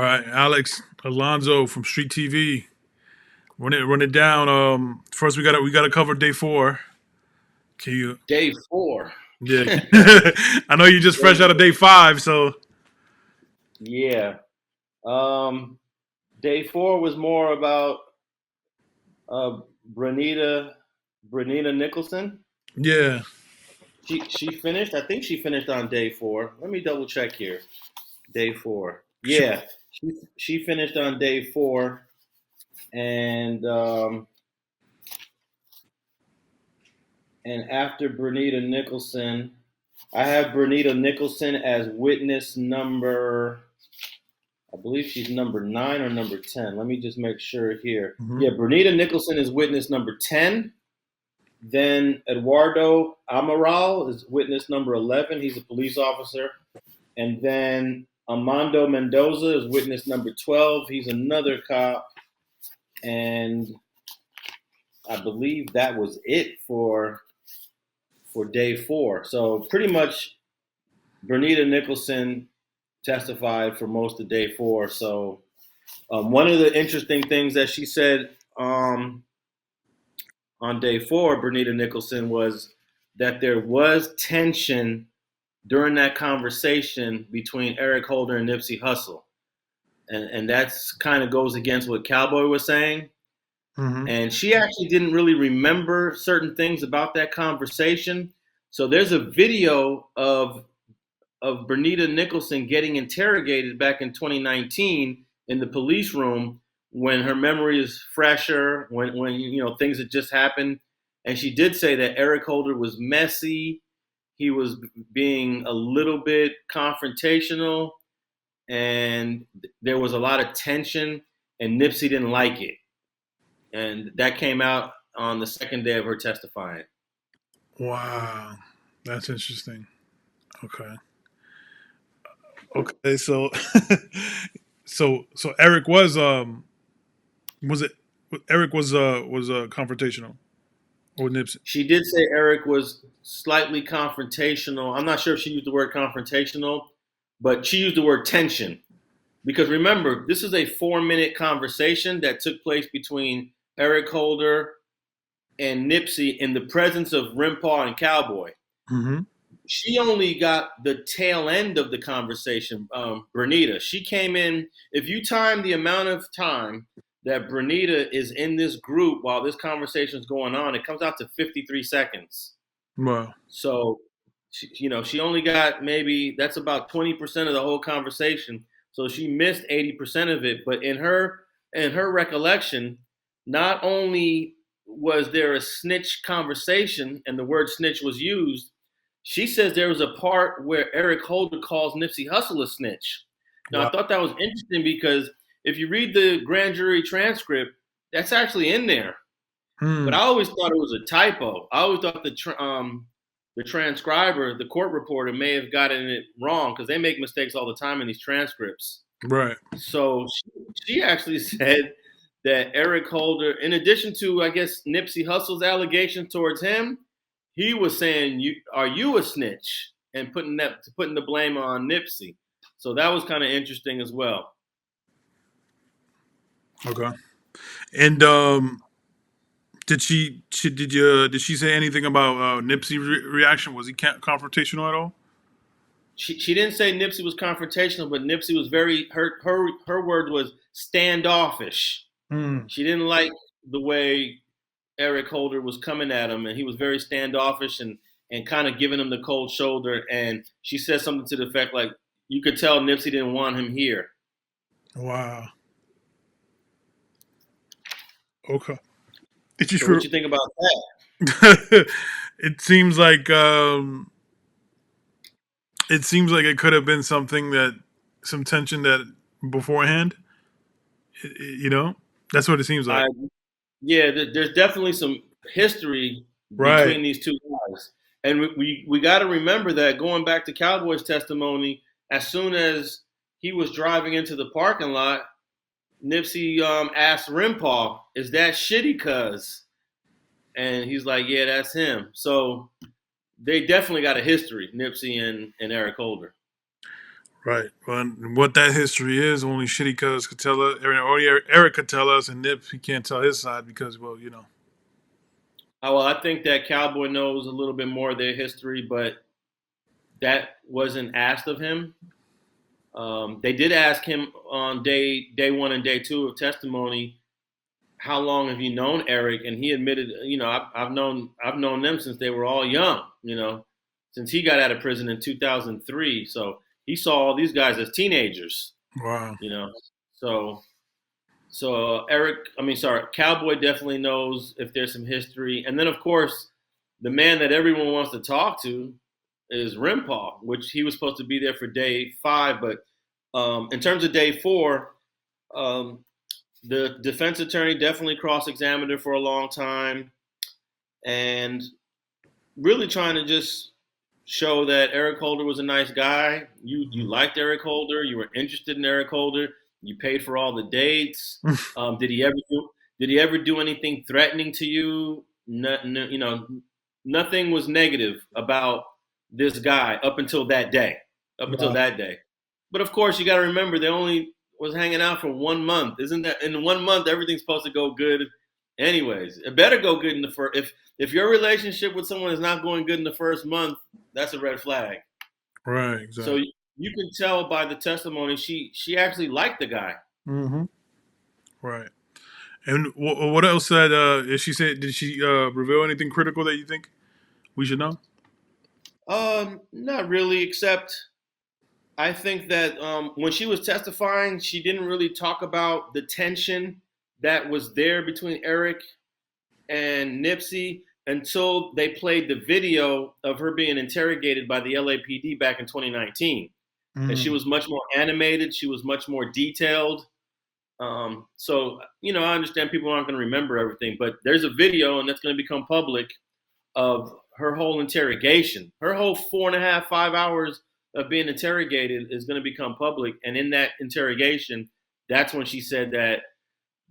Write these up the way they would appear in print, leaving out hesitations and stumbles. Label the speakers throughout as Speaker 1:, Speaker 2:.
Speaker 1: All right, Alex Alonso from Street TV. Run it down. First we gotta cover day four. Can you?
Speaker 2: Day four.
Speaker 1: Yeah, I know you just fresh out of day five, so
Speaker 2: Yeah. Um, Day four was more about uh, Bernita Bernita Nicholson.
Speaker 1: yeah.
Speaker 2: She finished. I think she finished on day four. Let me double check here. Day four.
Speaker 1: She,
Speaker 2: Yeah, she finished on day four, and after Bernita Nicholson, I have Bernita Nicholson as witness number. I believe she's number 9 or number 10. Let me just make sure here.
Speaker 1: mhm.
Speaker 2: Yeah, Bernita Nicholson is witness number 10. Then Eduardo Amaral is witness number 11. He's a police officer. And then Armando Mendoza is witness number 12. He's another cop. And I believe that was it for day four. So pretty much Bernita Nicholson testified for most of day four. So one of the interesting things that she said on day four, Bernita Nicholson, was that there was tension during that conversation between Eric Holder and Nipsey Hussle. And that's kind of goes against what Cowboy was saying.
Speaker 1: Mhm.
Speaker 2: And she actually didn't really remember certain things about that conversation. So there's a video of Bernita Nicholson getting interrogated back in 2019 in the police room when her memory is fresher, when things had just happened. And she did say that Eric Holder was messy. He was being a little bit confrontational, and there was a lot of tension, and Nipsey didn't like it. And that came out on the second day of her testifying.
Speaker 1: Wow, that's interesting. Okay, okay. So, so Eric was it Eric was confrontational or Nipsey?
Speaker 2: She did say Eric was slightly confrontational. I'm not sure if she used the word confrontational, but she used the word tension. Because remember, this is a 4-minute conversation that took place between Eric Holder and Nipsey in the presence of Rimpaw and Cowboy.
Speaker 1: Hmm.
Speaker 2: She only got the tail end of the conversation, Bernita. She came in, if you time the amount of time that Bernita is in this group while this conversation is going on, it comes out to 53 seconds.
Speaker 1: Wow.
Speaker 2: So, she only got maybe that's about 20% of the whole conversation. So she missed 80% of it. But in her recollection, not only was there a snitch conversation and the word snitch was used, she says there was a part where Eric Holder calls Nipsey Hussle a snitch. Now, I
Speaker 1: Wow.
Speaker 2: thought that was interesting because if you read the grand jury transcript, that's actually in there. But
Speaker 1: Hmm.
Speaker 2: I always thought it was a typo. I always thought the transcriber, the court reporter, may have gotten it wrong because they make mistakes all the time in these transcripts.
Speaker 1: Right.
Speaker 2: So she actually said that Eric Holder, in addition to I guess Nipsey Hussle's allegation towards him, he was saying, Are you a snitch?" and putting the blame on Nipsey. So that was kind of interesting as well.
Speaker 1: Okay. And did she say anything about Nipsey reaction? Was he confrontational at all?
Speaker 2: She didn't say Nipsey was confrontational, but Nipsey was very her word was standoffish.
Speaker 1: Hmm.
Speaker 2: She didn't like the way Eric Holder was coming at him, and he was very standoffish and kind of giving him the cold shoulder. And she said something to the effect like, "You could tell Nipsey didn't want him here."
Speaker 1: Wow. Okay. Did you
Speaker 2: So what
Speaker 1: feel?
Speaker 2: you think about that?
Speaker 1: It seems like it seems like it could have been something that some tension that beforehand. You know, that's what it seems like.
Speaker 2: I Yeah, there's definitely some history
Speaker 1: Right.
Speaker 2: between these two guys, and we got to remember that going back to Cowboy's testimony, as soon as he was driving into the parking lot, Nipsey asked Rimpaw, "Is that shitty cuz?" And he's like, "Yeah, that's him." So they definitely got a history, Nipsey and Eric Holder.
Speaker 1: Right. Well, and what that history is, only Shitty Cuz could tell us, or only Eric could tell us, and Nip, he can't tell his side because, well, you know.
Speaker 2: Oh, well, I think that Cowboy knows a little bit more of their history, but that wasn't asked of him. They did ask him on day one and day two of testimony, how long have you known Eric? And he admitted, I've known them since they were all young, since he got out of prison in 2003. So he saw all these guys as teenagers,
Speaker 1: Wow.
Speaker 2: you know. So Cowboy definitely knows if there's some history. And then of course, the man that everyone wants to talk to is Rimpaw, which he was supposed to be there for day 5, but in terms of day 4, um, the defense attorney definitely cross-examined her for a long time, and really trying to just show that Eric Holder was a nice guy. You liked Eric Holder. You were interested in Eric Holder. You paid for all the dates. Did he ever do anything threatening to you? Nothing was negative about this guy up until that day.
Speaker 1: Wow.
Speaker 2: But of course, you got to remember they only was hanging out for 1 month. Isn't that in 1 month everything's supposed to go good? Anyways, it better go good in the first. If your relationship with someone is not going good in the first month, that's a red flag.
Speaker 1: Right.
Speaker 2: So
Speaker 1: Exactly.
Speaker 2: you can tell by the testimony she actually liked the guy.
Speaker 1: Mm-hmm. Right. And what else said? Is she said? Did she reveal anything critical that you think we should know?
Speaker 2: Not really, except I think that when she was testifying, she didn't really talk about the tension that was there between Eric and Nipsey until they played the video of her being interrogated by the LAPD back in 2019. And she
Speaker 1: Mm.
Speaker 2: was much more animated. She was much more detailed. I understand people aren't going to remember everything, but there's a video, and that's going to become public, of her whole interrogation. Her whole 4.5, 5 hours of being interrogated is going to become public. And in that interrogation, that's when she said that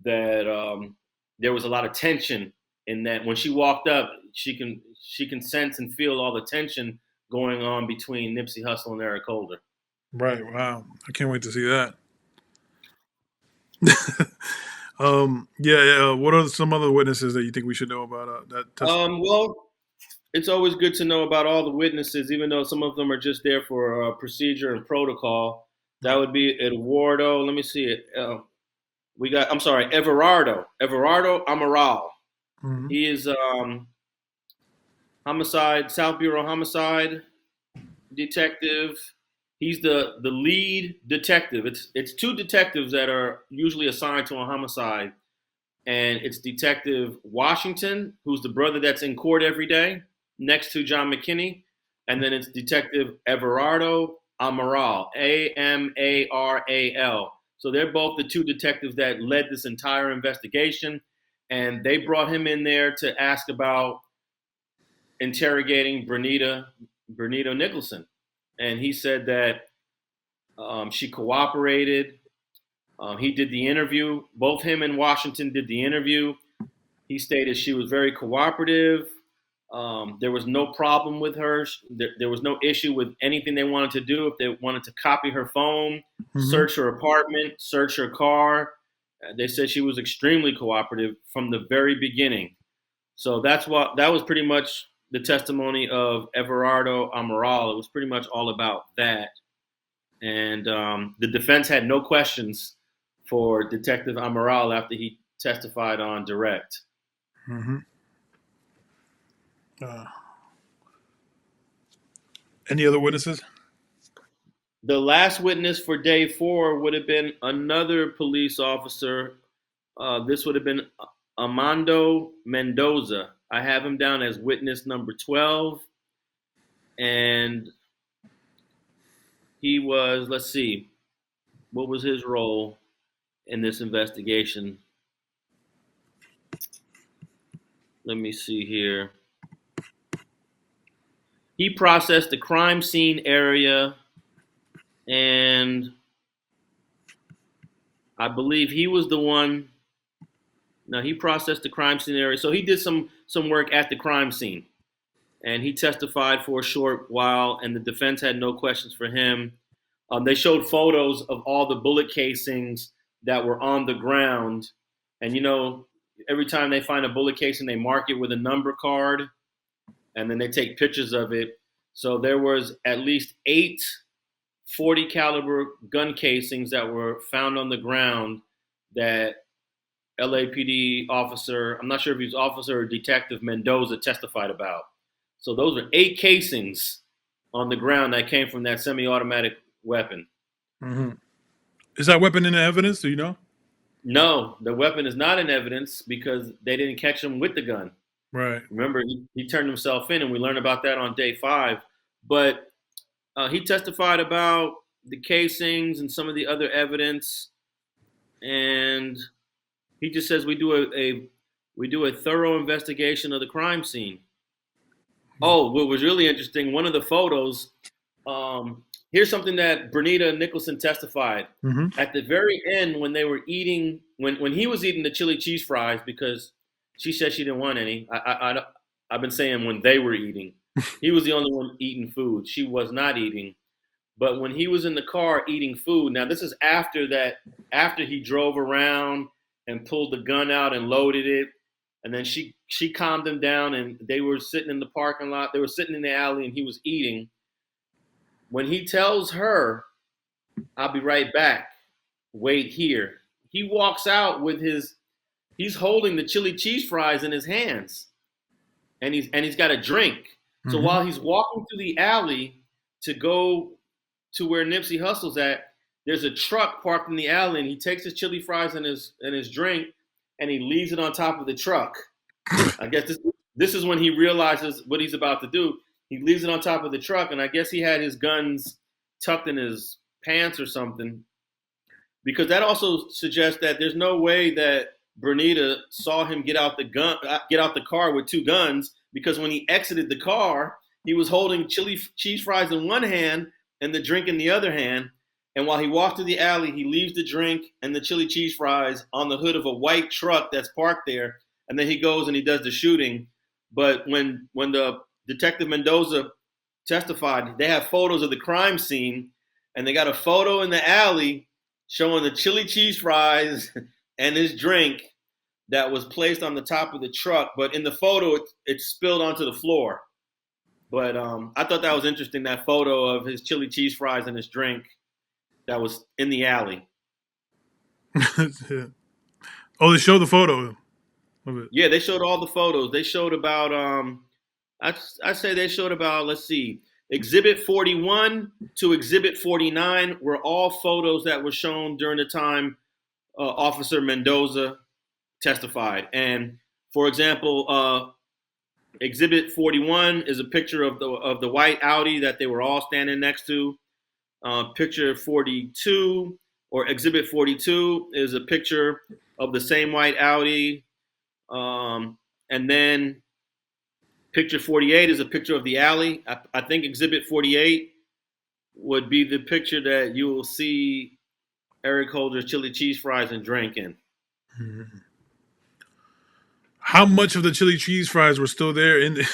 Speaker 2: there was a lot of tension in that. When she walked up, she can sense and feel all the tension going on between Nipsey Hussle and Eric Holder.
Speaker 1: Right. Wow. I can't wait to see that. Yeah. Yeah. What are some other witnesses that you think we should know about that testimony?
Speaker 2: Well, it's always good to know about all the witnesses, even though some of them are just there for procedure and protocol. That would be Eduardo. Let me see it. I'm sorry, Everardo Amaral.
Speaker 1: Mm-hmm.
Speaker 2: He is South Bureau homicide detective. He's the lead detective. It's two detectives that are usually assigned to a homicide, and it's Detective Washington, who's the brother that's in court every day next to John McKinney, and then it's Detective Everardo Amaral, Amaral. So they're both the two detectives that led this entire investigation, and they brought him in there to ask about interrogating Bernita Nicholson, and he said that she cooperated. He did the interview. Both him and Washington did the interview. He stated she was very cooperative. There was no problem with her. There was no issue with anything they wanted to do. If they wanted to copy her phone,
Speaker 1: Mm-hmm.
Speaker 2: search her apartment, search her car, they said she was extremely cooperative from the very beginning. So that was pretty much the testimony of Everardo Amaral. It was pretty much all about that. And the defense had no questions for Detective Amaral after he testified on direct.
Speaker 1: Mm-hmm. Uh, any other witnesses?
Speaker 2: The last witness for day 4 would have been another police officer. This would have been Armando Mendoza. I have him down as witness number 12. And he was, let's see, what was his role in this investigation? Let me see here. He processed the crime scene area, and I believe he was the one. No, he processed the crime scene area, so he did some work at the crime scene, and he testified for a short while, and the defense had no questions for him. They showed photos of all the bullet casings that were on the ground, and every time they find a bullet casing, they mark it with a number card, and then they take pictures of it. So there was at least 8 .40 caliber gun casings that were found on the ground that LAPD officer, I'm not sure if he was officer or detective, Mendoza testified about. So those are 8 casings on the ground that came from that semi-automatic weapon.
Speaker 1: Mm-hmm. Is that weapon in the evidence? Do you know?
Speaker 2: No, the weapon is not in evidence because they didn't catch him with the gun.
Speaker 1: Right.
Speaker 2: Remember, he turned himself in, and we learned about that on day 5. But he testified about the casings and some of the other evidence, and he just says we do a thorough investigation of the crime scene. Oh, what was really interesting, one of the photos, here's something that Bernita Nicholson testified.
Speaker 1: Mm-hmm.
Speaker 2: At the very end, when they were eating, when he was eating the chili cheese fries, because she said she didn't want any. I've been saying when they were eating. He was the only one eating food. She was not eating. But when he was in the car eating food, now this is after he drove around and pulled the gun out and loaded it. And then she calmed him down, and they were sitting in the parking lot. They were sitting in the alley, and he was eating. When he tells her, "I'll be right back. Wait here," he walks out with he's holding the chili cheese fries in his hands, and he's got a drink. So
Speaker 1: Mm-hmm.
Speaker 2: while he's walking through the alley to go to where Nipsey Hussle's at, there's a truck parked in the alley, and he takes his chili fries and his drink, and he leaves it on top of the truck. I guess this is when he realizes what he's about to do. He leaves it on top of the truck, and I guess he had his guns tucked in his pants or something, because that also suggests that there's no way that Bernita saw him get out the car with 2 guns, because when he exited the car, he was holding chili cheese fries in one hand and the drink in the other hand. And while he walked through the alley, he leaves the drink and the chili cheese fries on the hood of a white truck that's parked there. And then he goes and he does the shooting. But when the Detective Mendoza testified, they have photos of the crime scene, and they got a photo in the alley showing the chili cheese fries and his drink that was placed on the top of the truck. But in the photo, it spilled onto the floor. But I thought that was interesting, that photo of his chili cheese fries and his drink that was in the alley.
Speaker 1: Yeah. Oh, they showed the photo of it.
Speaker 2: Yeah, they showed all the photos. They showed about, I say they showed about, let's see, Exhibit 41 to Exhibit 49 were all photos that were shown during the time Officer Mendoza testified. And for example, Exhibit 41 is a picture of the white Audi that they were all standing next to. Picture 42 or Exhibit 42 is a picture of the same white Audi. And then picture 48 is a picture of the alley. I think Exhibit 48 would be the picture that you will see Eric Holder's chili cheese fries and drink in.
Speaker 1: Mm-hmm. How much of the chili cheese fries were still there in did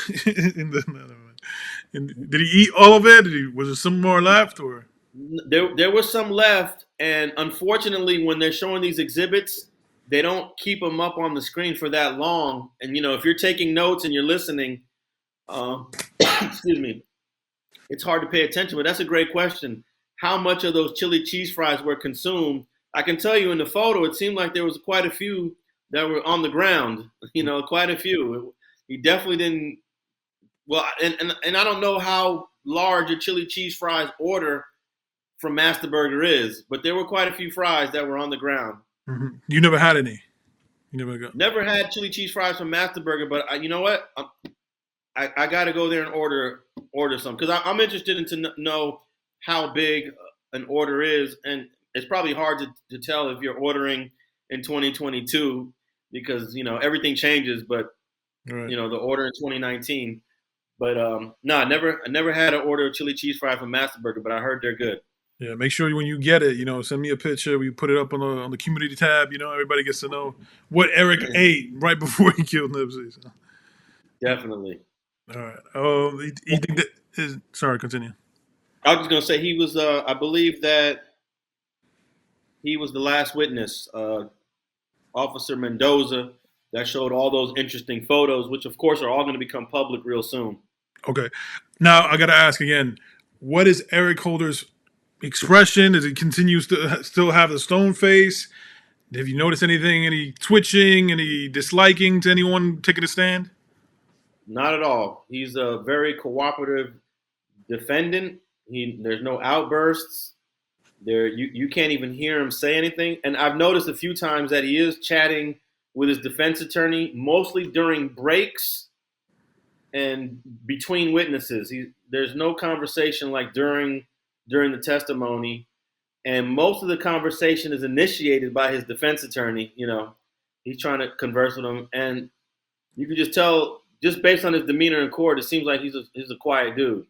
Speaker 1: he eat all of it? Was there some more left, or?
Speaker 2: There was some left, and unfortunately, when they're showing these exhibits, they don't keep them up on the screen for that long. And if you're taking notes and you're listening, excuse me, it's hard to pay attention. But that's a great question. How much of those chili cheese fries were consumed? I can tell you in the photo, it seemed like there was quite a few that were on the ground. Quite a few. He definitely didn't. Well, and I don't know how large a chili cheese fries order from Master Burger is, but there were quite a few fries that were on the ground.
Speaker 1: Mm-hmm. You never had any. You never got.
Speaker 2: Never had chili cheese fries from Master Burger, but you know what? I got to go there and order some, because I'm interested in to know how big an order is, and it's probably hard to tell if you're ordering in 2022 because everything changes. But
Speaker 1: Right.
Speaker 2: the order in 2019. But no, I never had an order of chili cheese fry from Master Burger, but I heard they're good.
Speaker 1: Yeah, make sure when you get it, send me a picture. We put it up on the community tab. Everybody gets to know what Eric ate right before he killed Nipsey. So.
Speaker 2: Definitely.
Speaker 1: All right. You think that is? Sorry, continue.
Speaker 2: I was just gonna say he was. I believe that he was the last witness, Officer Mendoza, that showed all those interesting photos, which of course are all going to become public real soon.
Speaker 1: Okay. Now I got to ask again, what is Eric Holder's expression? Does he continues to still have the stone face? Have you noticed anything, any twitching, any disliking to anyone taking a stand?
Speaker 2: Not at all. He's a very cooperative defendant. There's no outbursts. You can't even hear him say anything. And I've noticed a few times that he is chatting with his defense attorney, mostly during breaks and between witnesses. There's no conversation like during the testimony, and most of the conversation is initiated by his defense attorney. He's trying to converse with him, and you can just tell just based on his demeanor in court, it seems like he's a quiet dude.